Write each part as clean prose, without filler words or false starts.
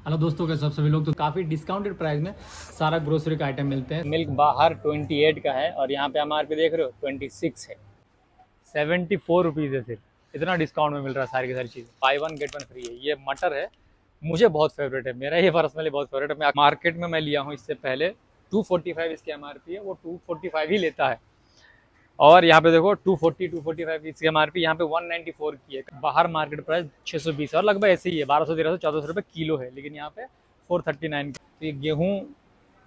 Hello दोस्तों, कैसे सब सभी लोग। तो काफ़ी डिस्काउंटेड प्राइस में सारा ग्रोसरी का आइटम मिलते हैं। मिल्क बाहर 28 का है और यहाँ पे MRP देख रहे हो 26 है। 74 रुपीज़ है सिर्फ। इतना डिस्काउंट में मिल रहा है सारी की सारी चीज़। Buy one get one free है। ये मटर है, मुझे बहुत फेवरेट है, मेरा ये पर्सनली बहुत फेवरेट है। मैं मार्केट में मैं लिया हूँ इससे पहले 245 इसकी MRP है, वो 245 ही लेता है। और यहाँ पे देखो 245 इसकी MRP, यहाँ पे 194 की है। बाहर मार्केट प्राइस 620 और लगभग ऐसे ही है, 1200-1300-1400 रुपये किलो है, लेकिन यहाँ पे 439। तो ये गेहूँ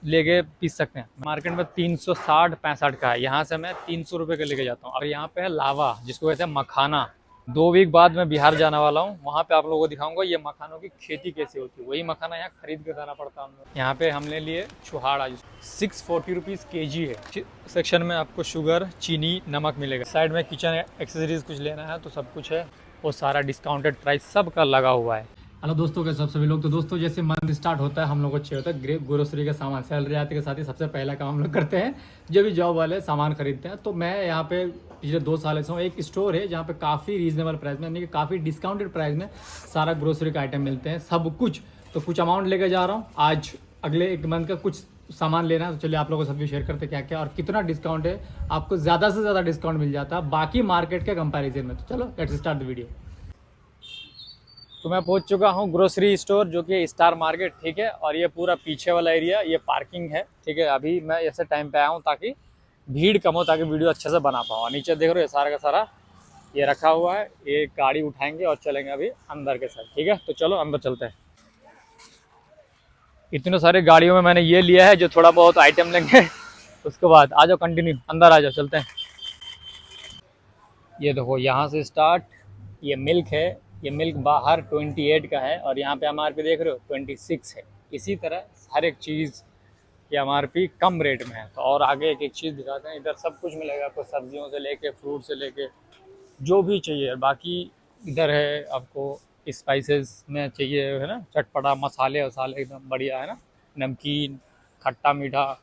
लेके पीस सकते हैं। मार्केट में 360-65 का है, यहाँ से मैं 300 रुपये का लेके जाता हूँ। और यहाँ पे है लावा, जिसको कहते हैं मखाना। 2 वीक बाद मैं बिहार जाने वाला हूँ, वहाँ पे आप लोगों को दिखाऊंगा ये मखानों की खेती कैसे होती है। वही मखाना यहाँ खरीद के लाना पड़ता है हम लोग। यहाँ पे हमने लिए छुहाड़ा, 640 रुपीज़ kg है। सेक्शन में आपको शुगर, चीनी, नमक मिलेगा। साइड में किचन एक्सेसरीज कुछ लेना है तो सब कुछ है, वो सारा डिस्काउंटेड प्राइस सबका लगा हुआ है। हेलो दोस्तों, कैसे सब सभी लोग। तो दोस्तों, जैसे मंथ स्टार्ट होता है हम लोग को चाहिए होता है ग्रोसरी का सामान। सैलरी आते के साथ ही सबसे पहला काम हम लोग करते हैं, जो भी जॉब वाले सामान खरीदते हैं। तो मैं यहाँ पे पिछले 2 साल से हूँ। एक स्टोर है जहाँ पे काफ़ी रीजनेबल प्राइस में, यानी कि काफ़ी डिस्काउंटेड प्राइस में सारा ग्रोसरी का आइटम मिलते हैं, सब कुछ। तो कुछ अमाउंट लेकर जा रहा हूँ आज। अगले 1 मंथ का कुछ सामान लेना है, तो चलिए आप लोगों को सब शेयर करते क्या क्या और कितना डिस्काउंट है। आपको ज़्यादा से ज़्यादा डिस्काउंट मिल जाता है बाकी मार्केट के कंपैरिजन में। तो चलो लेट्स स्टार्ट द वीडियो। तो मैं पहुंच चुका हूं ग्रोसरी स्टोर, जो कि स्टार मार्केट, ठीक है। और ये पूरा पीछे वाला एरिया ये पार्किंग है, ठीक है। अभी मैं ऐसे टाइम पे आया हूं ताकि भीड़ कम हो, ताकि वीडियो अच्छे से बना पाऊँ। नीचे देख रहे हो ये सारा का सारा ये रखा हुआ है। ये गाड़ी उठाएंगे और चलेंगे अभी अंदर के साथ, ठीक है। तो चलो अंदर चलते हैं। इतने सारे गाड़ियों में मैंने ये लिया है जो थोड़ा बहुत आइटम लेंगे उसके बाद आ जाओ, कंटिन्यू अंदर आ जाओ, चलते हैं। ये देखो यहाँ से स्टार्ट, ये मिल्क है। ये मिल्क बाहर 28 का है और यहाँ पे MRP देख रहे हो 26 है। इसी तरह हर एक चीज़ की MRP कम रेट में है। तो और आगे एक एक चीज़ दिखाते हैं। इधर सब कुछ मिलेगा आपको, सब्जियों से लेके फ्रूट से लेके जो भी चाहिए। बाकी इधर है आपको स्पाइसेस में चाहिए, है ना, चटपटा मसाले वसाले एकदम बढ़िया, है ना, नमकीन, खट्टा मीठा।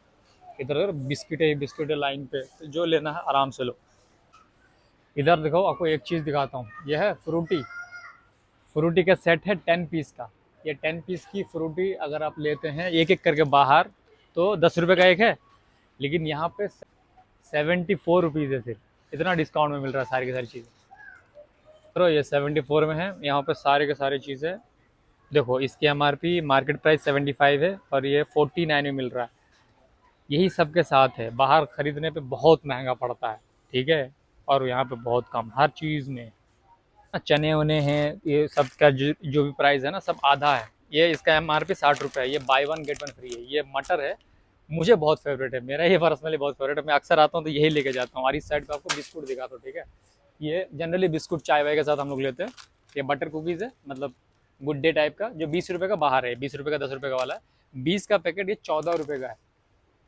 इधर बिस्किट है, बिस्किट है लाइन पे, तो जो लेना है आराम से लो। इधर देखो आपको एक चीज़ दिखाता हूँ, यह है फ्रूटी। फ्रूटी का सेट है 10 पीस का। ये 10 पीस की फ्रूटी अगर आप लेते हैं एक एक करके बाहर, तो 10 रुपये का एक है, लेकिन यहाँ पे 74 रुपीज़ है सिर्फ। इतना डिस्काउंट में मिल रहा है सारी की सारी चीज़ें। तो ये 74 में है यहाँ पे सारे के सारे चीज़ें। देखो इसकी MRP मार्केट प्राइस 75 है और ये 49 में मिल रहा है। यही सब के साथ है, बाहर ख़रीदने पे बहुत महंगा पड़ता है, ठीक है। और यहाँ पे बहुत कम हर चीज़ में। चने वने हैं, ये सब का जो भी प्राइस है ना, सब आधा है। ये इसका MRP 60 रुपये है। ये by one get one free है। ये मटर है, मुझे बहुत फेवरेट है, मेरा ये पर्सनली बहुत फेवरेट है। मैं अक्सर आता हूँ तो यही लेके जाता हूँ। और इस साइड पे आपको बिस्कुट दिखाता हूँ, ठीक है। ये जनरली बिस्कुट चाय वाय के साथ हम लोग लेते हैं। ये बटर कुकीज़ है, मतलब गुड डे टाइप का, जो 20 रुपये का बाहर है। 20 रुपये का 10 रुपये का वाला है। 20 का पैकेट ये 14 रुपये का है।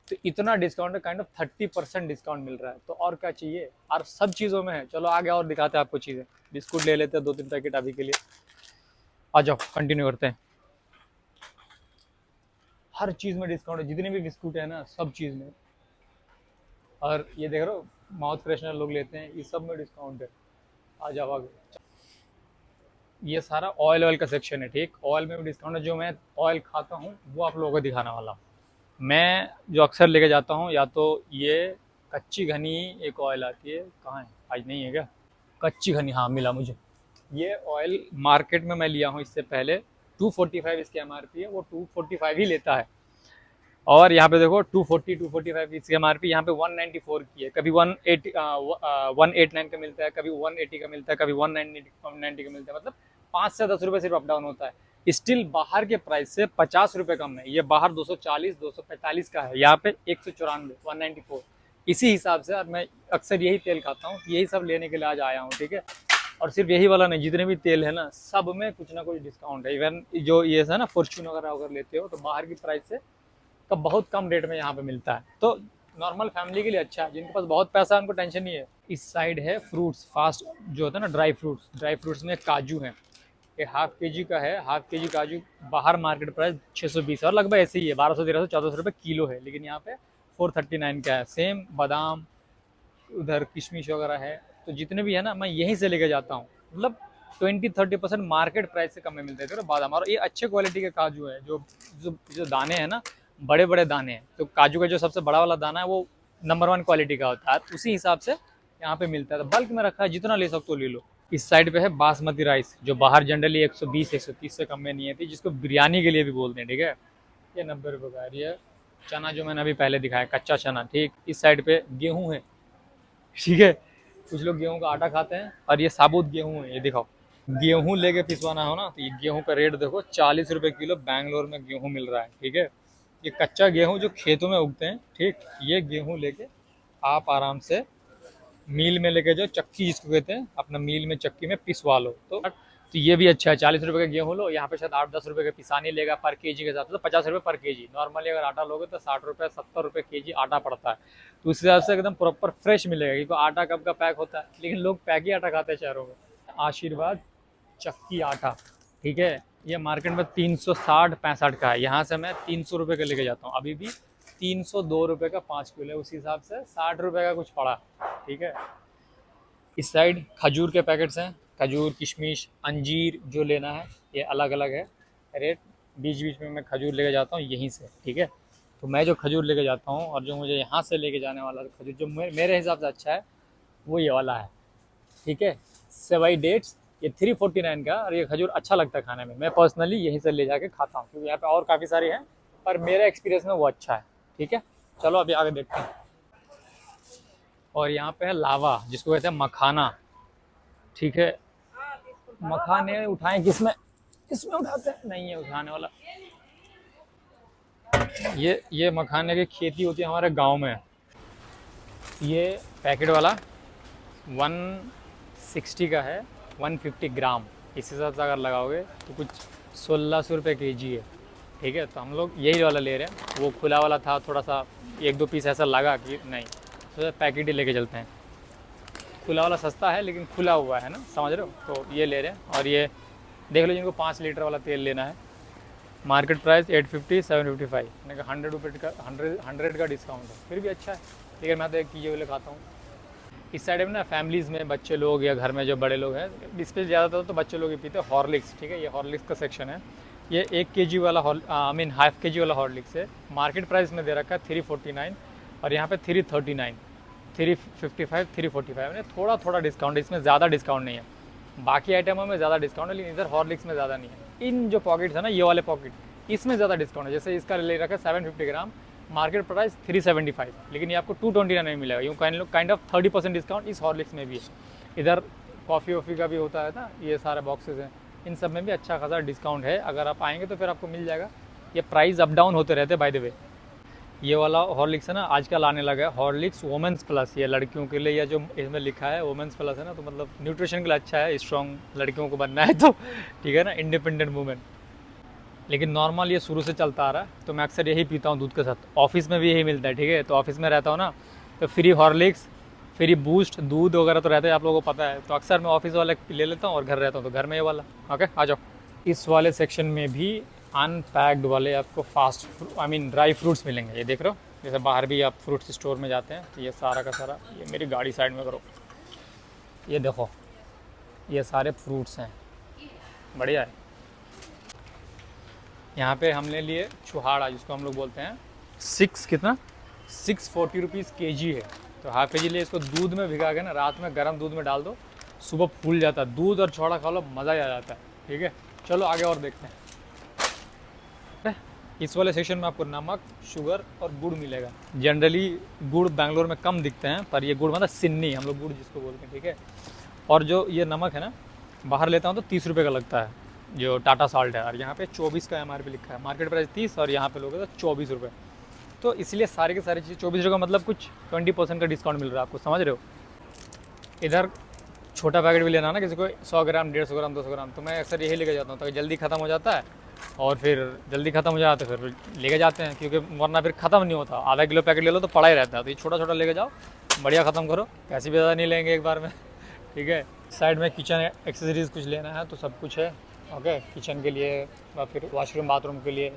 तो इतना डिस्काउंट है, काइंड ऑफ 30% डिस्काउंट मिल रहा है। तो और क्या चाहिए, और सब चीज़ों में है। चलो आगे और दिखाते हैं आपको चीज़ें। बिस्कुट ले लेते हैं 2-3 पैकेट अभी के लिए। आ जाओ कंटिन्यू करते हैं। हर चीज़ में डिस्काउंट है, जितने भी बिस्कुट है ना, सब चीज़ में। और ये देख रहे हो माउथ फ्रेशनर लोग लेते हैं, इस सब में डिस्काउंट है। आ जाओ आगे। ये सारा ऑयल का सेक्शन है, ठीक। ऑयल में भी डिस्काउंट है। जो मैं ऑयल खाता हूँ वो आप लोगों को दिखाने वाला हूँ। मैं जो अक्सर लेके जाता हूँ, या तो ये कच्ची घनी एक ऑयल आती है, कहाँ है आज, नहीं है क्या, कच्ची घनी, हाँ मिला मुझे। ये ऑयल मार्केट में मैं लिया हूँ इससे पहले 245 इसकी MRP है, वो 245 ही लेता है। और यहाँ पे देखो 245 इसकी MRP, यहाँ पे 194 की है। कभी 189 का मिलता है, कभी 180 का मिलता है, कभी 190 का मिलता है। मतलब 5 से 10 रुपये सिर्फ अप डाउन होता है। स्टिल बाहर के प्राइस से 50 रुपये कम है। ये बाहर 240-245 का है, यहाँ पे 194, 194। इसी हिसाब से मैं अक्सर यही तेल खाता हूँ, यही सब लेने के लिए आज आया हूँ, ठीक है। और सिर्फ यही वाला नहीं, जितने भी तेल है ना, सब में कुछ ना कुछ डिस्काउंट है। इवन जो ये है ना फॉर्च्यून वगैरह अगर लेते हो तो बाहर की प्राइस से का बहुत कम रेट में यहाँ पे मिलता है। तो नॉर्मल फैमिली के लिए अच्छा है, जिनके पास बहुत पैसा है उनको टेंशन नहीं है। इस साइड है फ्रूट्स, फास्ट जो होता है ना, ड्राई फ्रूट्स में काजू है। ये ½ kg का है। ½ kg काजू बाहर मार्केट प्राइस 620 और लगभग ऐसे ही है, 1200-1300-1400 रुपये किलो है, लेकिन यहाँ पे 439 का है। सेम बादाम, उधर किशमिश वगैरह है। तो जितने भी है ना, मैं यहीं से लेके जाता हूँ। मतलब 20-30% मार्केट प्राइस से कम में मिलते थे बादाम। और ये अच्छे क्वालिटी के काजू है, जो जो जो दाने हैं ना, बड़े बड़े दाने हैं। तो काजू का जो सबसे बड़ा वाला दाना है वो नंबर 1 क्वालिटी का होता है, उसी हिसाब से यहाँ पे मिलता है। तो बल्क में रखा है, जितना ले सकते हो ले लो। इस साइड पे है बासमती राइस, जो बाहर जनरली 120-130 से कम में नहीं आती, जिसको बिरयानी के लिए भी बोलते हैं, ठीक है। ये 90 रुपये का है। ये चना जो मैंने अभी पहले दिखाया, कच्चा चना, ठीक। इस साइड पे गेहूँ है, ठीक है। कुछ लोग गेहूँ का आटा खाते हैं, और ये साबुत गेहूँ है। ये दिखाओ, गेहूँ लेके पिसवाना हो ना, तो ये गेहूँ का रेट देखो, 40 रुपये किलो बैंगलोर में गेहूँ मिल रहा है, ठीक है। ये कच्चा गेहूँ जो खेतों में उगते हैं, ठीक। ये गेहूँ लेके आप आराम से मील में लेके जाओ, चक्की जिसको कहते हैं, अपना मील में चक्की में पिसवा लो। तो ये भी अच्छा है। 40 रुपये का गेहूँ लो, यहाँ पे शायद 8-10 रुपये का पिसानी लेगा पर केजी के हिसाब से, तो 50 रुपये पर केजी। नॉर्मली अगर आटा लोगे तो 60 रुपये 70 रुपये केजी आटा पड़ता है। तो उस हिसाब से एकदम प्रॉपर फ्रेश मिलेगा, क्योंकि आटा कब का पैक होता है, लेकिन लोग पैक ही आटा खाते हैं शहरों में। आशीर्वाद चक्की आटा, ठीक है। ये मार्केट में 360-65 का है, यहाँ से मैं 300 रुपये का लेके जाता हूँ। अभी भी 302 रुपये का 5 किलो है, उस हिसाब से 60 रुपये का कुछ पड़ा, ठीक है। इस साइड खजूर के पैकेट्स हैं, खजूर, किशमिश, अंजीर जो लेना है, ये अलग अलग है रेट। बीच बीच में मैं खजूर लेके जाता हूँ यहीं से, ठीक है। तो मैं जो खजूर लेके जाता हूँ, और जो मुझे यहाँ से लेके जाने वाला खजूर जो मेरे हिसाब से अच्छा है, वो ये वाला है, ठीक है। सेवई डेट्स, ये 349 का, और ये खजूर अच्छा लगता है खाने में। मैं पर्सनली यहीं से ले जाके खाता हूँ, क्योंकि यहाँ पे और काफ़ी सारी हैं, पर मेरे एक्सपीरियंस में वो अच्छा है, ठीक है। चलो अभी आगे देखते हैं। और यहाँ पे है लावा, जिसको कहते हैं मखाना, ठीक है। मखाने उठाएं किसमें, किसमें उठाते हैं, नहीं है उठाने वाला। ये मखाने की खेती होती है हमारे गांव में। ये पैकेट वाला 160 का है, 150 ग्राम। इस हिसाब से अगर लगाओगे तो कुछ 1600 रुपये केजी है, ठीक है। तो हम लोग यही वाला ले रहे हैं। वो खुला वाला था, थोड़ा सा 1-2 पीस ऐसा लगा कि नहीं, तो पैकेट ही लेके चलते हैं। खुला वाला सस्ता है, लेकिन खुला हुआ है ना, समझ रहे हो। तो ये ले रहे हैं। और ये देख लो, जिनको 5 लीटर वाला तेल लेना है, मार्केट प्राइस 850, 755, मैंने कहा 100 रुपये का 100 का डिस्काउंट है, फिर भी अच्छा है। लेकिन मैं तो एक ये वाले खाता हूँ। इस साइड में ना फैमिलीज़ में बच्चे लोग या घर में जो बड़े लोग हैं, इस पर ज़्यादातर तो बच्चे लोग ही पीते हैं हॉर्लिक्स, ठीक है। ये हॉर्लिक्स का सेक्शन है। ये 1 केजी वाला हाफ केजी वाला हॉर्लिक्स है। मार्केट प्राइस में दे रखा है 349, और यहाँ पे 339, 355, 345, यानी थोड़ा थोड़ा डिस्काउंट है, इसमें ज़्यादा डिस्काउंट नहीं है। बाकी आइटमों में ज़्यादा डिस्काउंट है, लेकिन इधर हॉर्लिक्स में ज़्यादा नहीं है। इन जो पॉकेट्स है ना, ये वाले पॉकेट, इसमें ज़्यादा डिस्काउंट है। जैसे इसका ले रखा है 750 ग्राम, मार्केट प्राइस 375, लेकिन ये आपको 229 में मिलेगा। यूँ काइंड ऑफ 30% डिस्काउंट इस हॉर्लिक्स में भी है। इधर कॉफ़ी वॉफ़ी का भी होता है ना, ये सारे बॉक्सेस हैं, इन सब में भी अच्छा खासा डिस्काउंट है। अगर आप आएंगे तो फिर आपको मिल जाएगा। ये प्राइस अप डाउन होते रहते हैं, बाय द वे। ये वाला हॉर्लिक्स है ना, आजकल आने लगा है हॉर्लिक्स वोमेंस प्लस, ये लड़कियों के लिए, या जो इसमें लिखा है वोमेंस प्लस है ना, तो मतलब न्यूट्रिशन के लिए अच्छा है, स्ट्रॉन्ग लड़कियों को बनना है तो, ठीक है ना, इंडिपेंडेंट वूमेन। लेकिन नॉर्मल ये शुरू से चलता आ रहा है, तो मैं अक्सर यही पीता हूँ दूध के साथ। ऑफिस में भी यही मिलता है, ठीक है। तो ऑफिस में रहता हूँ ना, तो फ्री हॉर्लिक्स, फ्री बूस्ट, दूध वगैरह तो रहता है, आप लोगों को पता है। तो अक्सर मैं ऑफिस वाले ले लेता हूँ, और घर रहता हूँ तो घर में ये वाला। ओके, आ जाओ। इस वाले सेक्शन में भी अनपैक्ड वाले आपको ड्राई फ्रूट्स मिलेंगे। ये देख रहे हो, जैसे बाहर भी आप फ्रूट्स स्टोर में जाते हैं, तो ये सारा का सारा, ये मेरी गाड़ी साइड में करो, ये देखो, ये सारे फ्रूट्स हैं, बढ़िया है। यहाँ पे हमने लिए छुहाड़ा, जिसको हम लोग बोलते हैं 640 रुपीज़ केजी है। तो हाफ केजी लिए, इसको दूध में भिगा के ना, रात में गर्म दूध में डाल दो, सुबह फूल जाता है। दूध और छुहाड़ा खा लो, मज़ा ही आ जाता है, ठीक है। चलो आगे और देखते हैं। इस वाले सेक्शन में आपको नमक, शुगर और गुड़ मिलेगा। जनरली गुड़ बैंगलोर में कम दिखते हैं, पर ये गुड़ मतलब सिन्नी, हम लोग गुड़ जिसको बोलते हैं, ठीक है। और जो ये नमक है ना, बाहर लेता हूँ तो 30 रुपये का लगता है, जो टाटा साल्ट है। और यहाँ पे 24 का MRP लिखा है, मार्केट प्राइस 30, और यहाँ पे लोगे तो 24 रुपये। तो इसलिए सारी की सारी चीज़ 24 रुपये का, मतलब कुछ 20% का डिस्काउंट मिल रहा है आपको, समझ रहे हो। इधर छोटा पैकेट भी लेना ना किसी को, 100 ग्राम, 150 ग्राम, 200 ग्राम, तो मैं अक्सर यही लेके जाता हूँ, ताकि जल्दी ख़त्म हो जाता है। और फिर जल्दी ख़त्म हो जाता है, फिर लेके जाते हैं, क्योंकि वरना फिर ख़त्म नहीं होता। आधा किलो पैकेट ले लो तो पड़ा ही रहता है। तो ये छोटा छोटा लेके जाओ, बढ़िया ख़त्म करो, पैसे भी ज़्यादा नहीं लेंगे एक बार में, ठीक है। साइड में किचन एक्सेसरीज़ कुछ लेना है तो सब कुछ है, ओके। किचन के लिए, और फिर वॉशरूम बाथरूम के लिए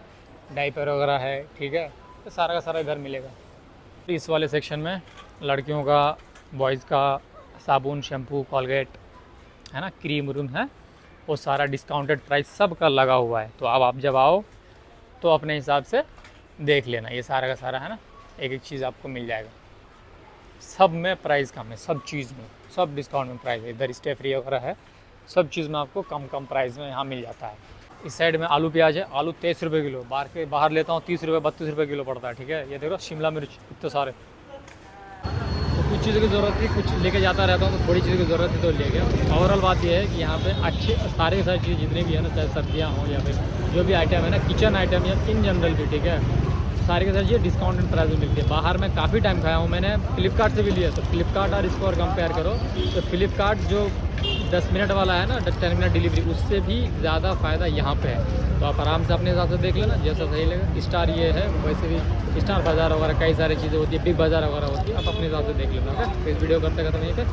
डाइपर वगैरह है, ठीक है। तो सारा का सारा घर मिलेगा। इस वाले सेक्शन में लड़कियों का, बॉयज़ का साबुन, शैम्पू, कॉलगेट है ना, क्रीम उरीम है, वो सारा डिस्काउंटेड प्राइस सब का लगा हुआ है। तो अब आप जब आओ तो अपने हिसाब से देख लेना, ये सारा का सारा है ना, एक एक चीज़ आपको मिल जाएगा। सब में प्राइस कम है, सब चीज़ में, सब डिस्काउंट में प्राइस है। इधर स्टे फ्री वगैरह है, सब चीज़ में आपको कम कम प्राइस में यहाँ मिल जाता है। इस साइड में आलू प्याज है, आलू 23 रुपये किलो, बाहर लेता हूँ 30 रुपये 32 रुपये किलो पड़ता है, ठीक है। ये देखो शिमला मिर्च इतने सारे, तो कुछ चीज़ों की ज़रूरत थी, कुछ लेके जाता रहता हूँ, तो थोड़ी चीज़ों की ज़रूरत थी तो ले गया। ओवरऑल बात ये है कि यहाँ पे अच्छे सारे चीज़ जितनी भी है ना, चाहे सब्जियाँ हों या फिर जो भी आइटम है ना, किचन आइटम या इन जनरल भी, ठीक है, सारी के सारी चीज़ें डिस्काउंटेड प्राइस में मिलती है। बाहर मैं काफ़ी टाइम खाया हूँ, मैंने फ्लिपकार्ट से भी लिया, तो फ्लिपकार्ट और इसको और कंपेयर करो तो फ्लिपकार्ट जो 10 मिनट वाला है ना, 10 मिनट डिलीवरी, उससे भी ज़्यादा फ़ायदा यहाँ पे है। तो आप आराम से अपने हिसाब से देख लेना, जैसा सही लगे। स्टार ये है, वैसे भी स्टार बाज़ार वगैरह कई सारी चीज़ें होती है, बिग बाज़ार वगैरह होती है, आप अपने हिसाब से देख लेना। ओके, तो इस वीडियो करते करते यहीं पे